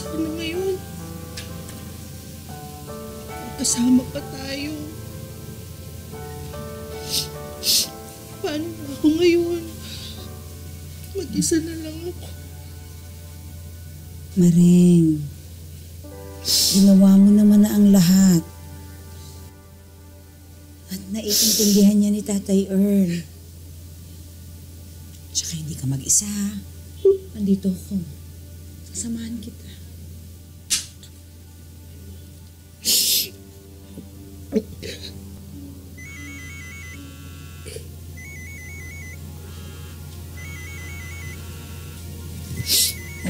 Sana ngayon, kasama pa tayo. Paano na ako ngayon? Mag-isa na lang ako. Maring, ginawa mo naman na ang lahat. At naiintindihan niya ni Tatay Earl. Tsaka hindi ka mag-isa. Nandito ako. Sasamahan kita.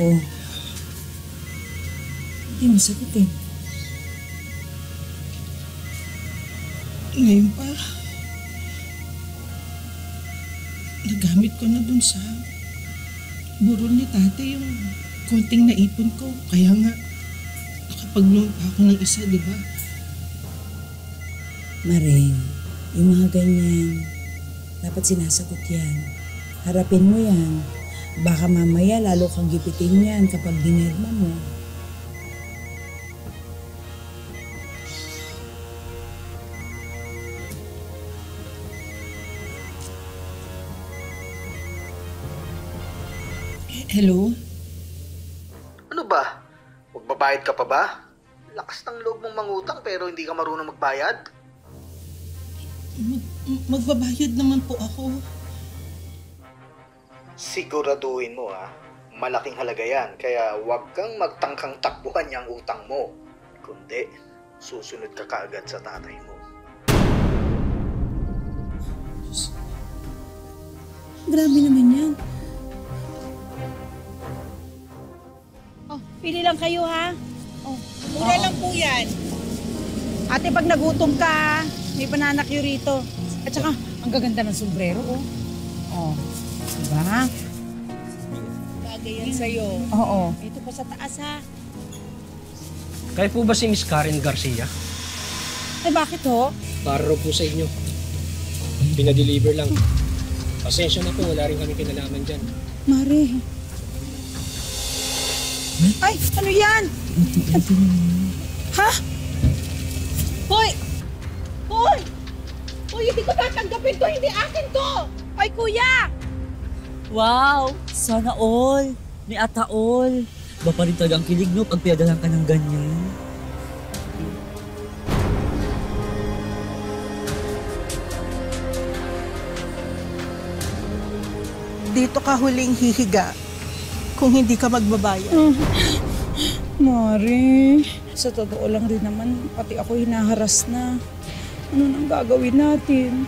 Oh. Hindi mo sagutin. Ngayon pa, nagamit ko na dun sa burol ni tate yung konting naipon ko. Kaya nga, nakapag-loan pa ako ng isa, di ba? Maring, yung mga ganyan, dapat sinasagot yan. Harapin mo yan. Baka mamaya lalo kang gipitin yan kapag dinirma mo. Hello? Ano ba? Magbabayad ka pa ba? Lakas ng loob mong mangutang pero hindi ka marunong magbayad? Magbabayad naman po ako. Siguraduhin mo malaking halaga yan kaya huwag kang magtangkang takbuhan yung utang mo. Kundi, susunod ka kaagad sa tatay mo. Grabe naman yan. Oh, pili lang kayo ha. Oh, Mura lang po yan. ate pag nagutom ka, may pananakyo rito. At saka, ang gaganda ng sombrero oh. Oh, diba? Bagay yan sa'yo. Oo. Ito pa sa taas ha. Kayo po ba si Miss Karen Garcia? Ay bakit ho? Para raw po sa inyo. Pinadeliver lang. Pasensya na po, wala rin kami kinalaman dyan. Mare. Ay, ano yan? Ha? Hoy! Hoy! Hoy, hindi ko tatanggapin to! Hindi akin to! Ay, kuya! Wow! Sana all! Ni Ata all! Ba pa rin talagang kilig no pag pinadalan ka ng ganyan? Dito ka huling hihiga kung hindi ka magbabayad. Mare, sa totoo lang rin naman, pati ako hinaharas na. Ano nang gagawin natin?